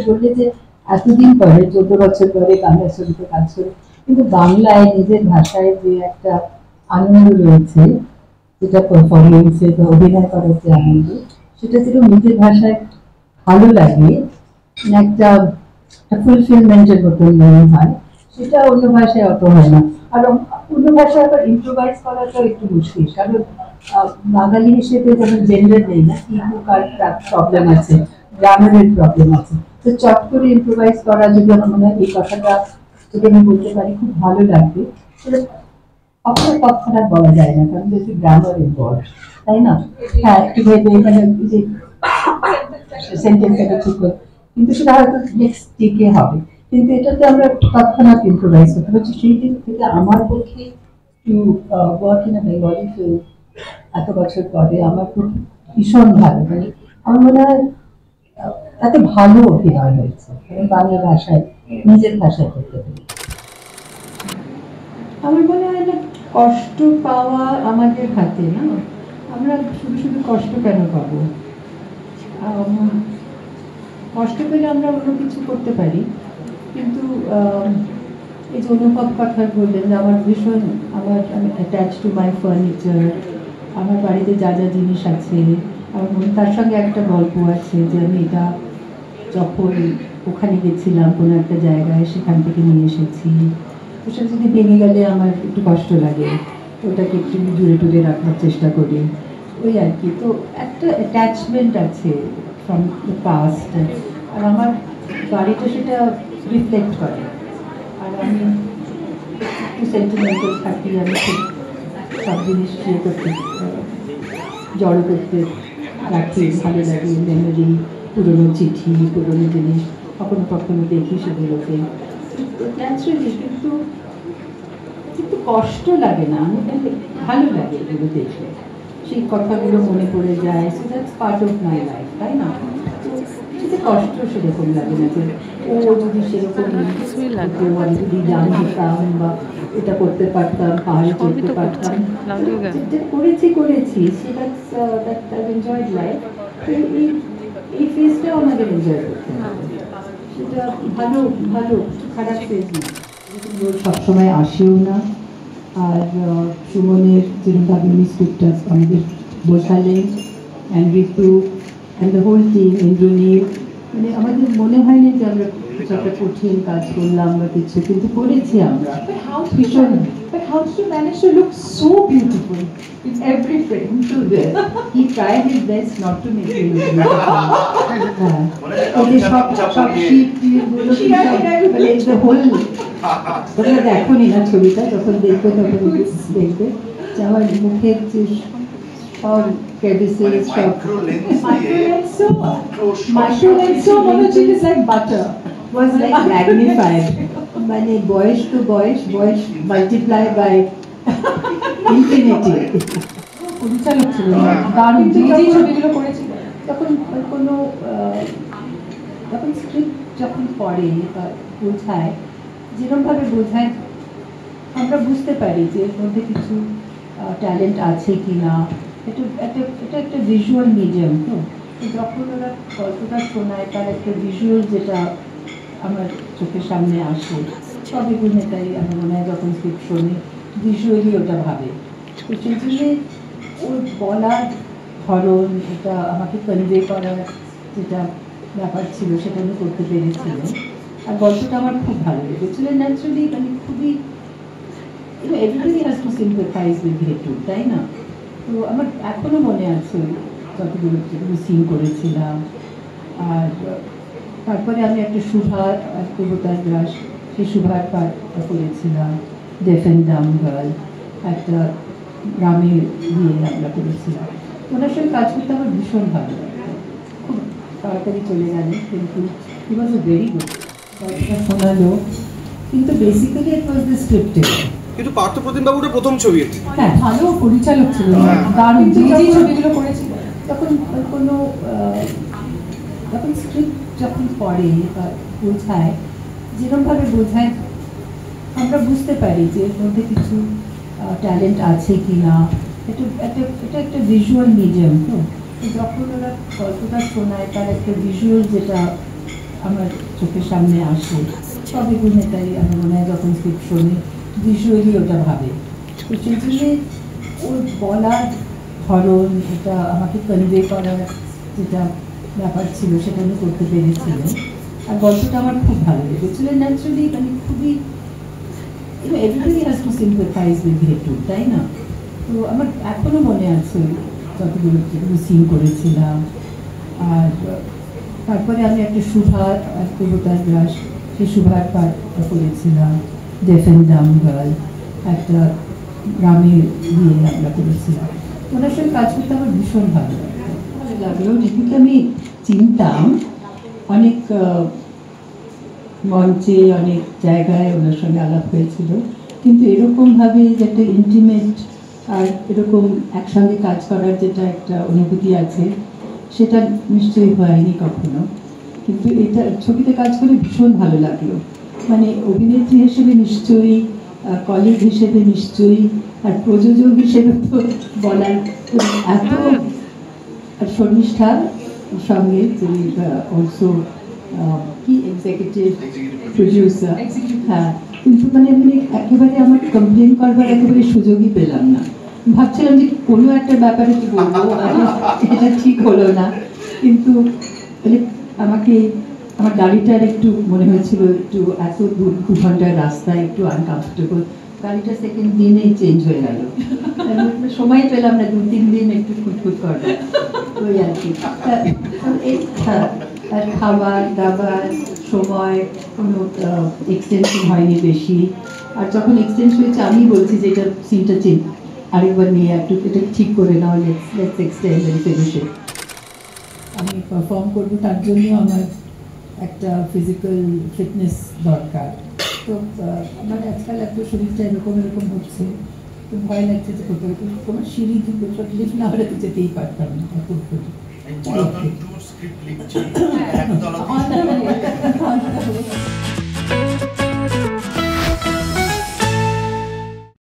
বললে যে এতদিন পরে 14 বছর পরে বাংলা ছবিতে কাজ করে, কিন্তু বাংলায় নিজের ভাষায় যে একটা আনন্দ রয়েছে, যেটা পারফরমেন্সে বা অভিনয় করার যে আনন্দ, সেটা যেরকম নিজের ভাষায় ভালো লাগে, একটা ফুলফিলমেন্টের মতন মনে হয়, সেটা অন্য ভাষায় অত হয় না। আর অন্য ভাষায় আবার ইম্প্রোভাইজ করাটাও একটু মুশকিল, কারণ বাঙালি হিসেবে যেমন জেন্ডার নেই না, ইকুকার প্রবলেম আছে, গ্রামারের প্রবলেম আছে, তো চট করে ইম্প্রোভাইজ করা, যদি আমার মনে হয় এই কথাটা যদি আমি বলতে পারি খুব ভালো লাগবে, সেটা কখনো তৎক্ষণাৎ বলা যায় না, কারণ যেহেতু গ্রামার ইনভলভ, তাই না? হ্যাঁ, একটু ভেবে এখানে যে সেন্টেন্সটা ঠিক করে, কিন্তু সেটা হয়তো নেক্সট টেকে হবে, কিন্তু এটাতে আমরা তৎক্ষণাৎ ইম্প্রোভাইজ করতে পারছি। সেই দিক থেকে আমার পক্ষে to work in a Bengali film এত বছর পরে আমার খুব ভীষণ ভালো, মানে আমার মনে হয় এত ভালো অভিনয় হয়েছে, বাংলা ভাষায় নিজের ভাষায় করতে পারি। আমার মনে হয় না কষ্ট পাওয়া আমাদের হাতে না, আমরা শুধু শুধু কষ্ট কেন পাবো? কষ্ট পেলে আমরা অন্য কিছু করতে পারি, কিন্তু এই যে অনুভব কথা বললেন যে আমার ভীষণ, আমি অ্যাটাচ টু মাই ফার্নিচার, আমার বাড়িতে যা যা জিনিস আছে, আমার মনে তার সঙ্গে একটা গল্প আছে যে আমি এটা যখন ওখানে গেছিলাম কোনো একটা জায়গায়, সেখান থেকে নিয়ে এসেছি, তো সেটা যদি ভেঙে গেলে আমার একটু কষ্ট লাগে, ওটাকে একটু জুড়ে টুড়ে রাখার চেষ্টা করি, ওই আর কি। তো একটা অ্যাটাচমেন্ট আছে ফ্রম দ্য পাস্ট, আর আমার বাড়িটা সেটা রিফ্লেক্ট করে। আর আমি একটু সেন্টিমেন্টাল থাকি, আমি খুব সব জিনিস ইয়ে করতে, জড়ো করতে রাখি, ভালো লাগে, মেমোরি, পুরোনো চিঠি, পুরোনো জিনিস কখনো কখনো দেখি সেগুলোকে, ন্যাচারালি, কিন্তু কিন্তু কষ্ট লাগে না, ভালো লাগে এগুলো দেখে, সেই কথাগুলো মনে পড়ে যায়, so that's part of my life, তাই না? তো কষ্ট সেরকম লাগে না যে ও যদি সেরকম আমি যদি জানতাম বা এটা করতে পারতাম, পাহাড়ে চড়তে পারতাম, করেছি, এনজয়েড লাইফ। এই ফেজটাও আমাদের এনজয় করতে হবে, সেটা ভালো ভালো খারাপ ফেজ না, সবসময় আসেও না। আর সুমনের যেরকমভাবে স্ক্রিপ্টটা আমাদের বোঝালেন, and Ritu and the whole team, Indranil, মানে আমাদের মনে হয়নি যে আমরা একটা কঠিন কাজ করলাম বা কিছু, কিন্তু করেছি আমরা ভীষণ। But how did you manage to look so beautiful in every frame? He tried his best not to make me look beautiful. সব শীত গুলো the whole, তোমরা দেখো নি না ছবিটা, যখন দেখবে তখন দেখবে যে আমার মুখের যে সব crevices, সব micro-lenso monogene is like butter. was like magnified. মানে বয়স তো বয়স মাল্টিপ্লাই বাই ইনফিনিটি। পরিচালক ছিল দারুণ, যে ছবিগুলো করেছিল, তখন কোনো যখন স্ক্রিপ্ট যখন পড়ে বা বোঝায়, যেরকমভাবে বোঝায় আমরা বুঝতে পারি যে এর মধ্যে কিছু ট্যালেন্ট আছে কি না। এটা একটা ভিজুয়াল মিডিয়াম, তো যখন ওরা গল্পটা শোনায় তার একটা ভিজুয়াল যেটা আমার চোখের সামনে আসে, সব অভিনেতাই আমার মনে হয় যখন স্ক্রিপ্ট শোনে ভিজুয়ালি ওটা ভাবে, তো সেই জন্যে ওর বলার ধরন, এটা আমাকে কনভে করার যেটা ব্যাপার ছিল সেটা আমি করতে পেরেছিলাম। আর গল্পটা আমার খুব ভালো লেগেছিল, ন্যাচারালি, মানে খুবই, এভরিবডি হ্যাজ টু সিম্পাথাইজ উইথ হেতু, তাই না? তো আমার এখনো মনে আছে যতগুলো সিন করেছিলাম। আর তারপরে আমি একটা সুভার, দেবতার গ্রাস, সেই সুভার পাঠটা করেছিলাম, ডেফ অ্যান্ড ডাম গার্ল, একটা গ্রামে গিয়ে আমরা করেছিলাম। ওনার সঙ্গে কাজ করতে আমার ভীষণ ভালো লাগতো, খুব তাড়াতাড়ি চলে গেল, কিন্তু হি ওয়াজ এ ভেরি গুড। শোনালো, কিন্তু basically it was the scripted, কিন্তু পার্থপ্রতিম বাবুটা প্রথম ছবি এটি। হ্যাঁ, ভালো পরিচালক ছিল, হ্যাঁ। দারুণ যে যে ছবিগুলো করেছিল তখন কোনো যখন স্ক্রিপ্ট যখন পড়ে বা বোঝায়, যেরকমভাবে বোঝায় আমরা বুঝতে পারি যে এর মধ্যে কিছু ট্যালেন্ট আছে কি না। এটা একটা ভিজুয়াল মিডিয়াম, তো যখন ওরা গল্পটা শোনায় তার একটা ভিজুয়াল যেটা আমার চোখের সামনে আসে, সব অভিনেতাই আমার মনে হয় যখন স্ক্রিপ্ট শোনে ভিজুয়ালি ওটা ভাবে। তো সেই জন্যে ওর বলার ধরন, এটা আমাকে কনভে করার যেটা ব্যাপার ছিল সেটা আমি করতে পেরেছিলেন। আর গল্পটা আমার খুব ভালো লেগেছিল। ন্যাচারালি মানে খুবই এভরিবডি হ্যাজ টু সিম্পাথাইজ উইথ ভেটু, তাই না? তো আমার এখনো মনে আছে যতগুলো সিন করেছিলাম। আর তারপরে আমি একটা শুভা, দেবতার গ্রাস, সেই শুভার পাঠ করেছিলাম। ডেফ অ্যান্ড ডাম গার্ল একটা গ্রামে গিয়ে আমরা করেছিলাম। ওনার সঙ্গে কাজ করতে আমার ভীষণ ভালো লাগলো। ঋতুকে আমি চিনতাম, অনেক মঞ্চে অনেক জায়গায় ওনার সঙ্গে আলাপ হয়েছিল, কিন্তু এরকমভাবে যে একটা ইন্টিমেট আর এরকম একসঙ্গে কাজ করার যেটা একটা অনুভূতি আছে সেটা নিশ্চয়ই হয়নি কখনো। কিন্তু এটা ছবিতে কাজ করে ভীষণ ভালো লাগলো। মানে অভিনেত্রী হিসেবে নিশ্চয়ই, কলিগ হিসেবে নিশ্চয়ই, আর প্রযোজক হিসেবে তো বলার এত শর্মিষ্ঠার সঙ্গে, যিনি অলসো কি এক্সিকিউটিভ প্রডিউসার। হ্যাঁ, কিন্তু মানে আমি একেবারে আমার কমপ্লেন করবার একেবারে সুযোগই পেলাম না। ভাবছিলাম যে কোনো একটা ব্যাপারে কি বলবো, এটা ঠিক হলো না। কিন্তু মানে আমাকে আমার গাড়িটার একটু মনে হয়েছিল একটু এত 2 ঘন্টার রাস্তায় একটু আনকমফোর্টেবল। গাড়িটা সেকেন্ড দিনেই চেঞ্জ হয়ে গেল, সময় পেলাম না 2-3 দিন একটু খুঁতখুত করবো, ওই আর কি। আর খাবার দাবার সময় কোনো এক্সটেনশন হয়নি বেশি। আর যখন এক্সটেন্স হয়েছে আমি বলছি যে এটা সিনটা আরেকবার নিয়ে একটু এটা ঠিক করে নাও, let's extend and finish it. আমি পারফর্ম করবো, তার জন্য আমার একটা ফিজিক্যাল ফিটনেস দরকার। তো আমার আজকাল এত শরীরটা এরকম হচ্ছে, তো ভয় লাগছে যে কোথাও কোনো সিঁড়ি লিফট না হলে তো যেতেই পারতাম না।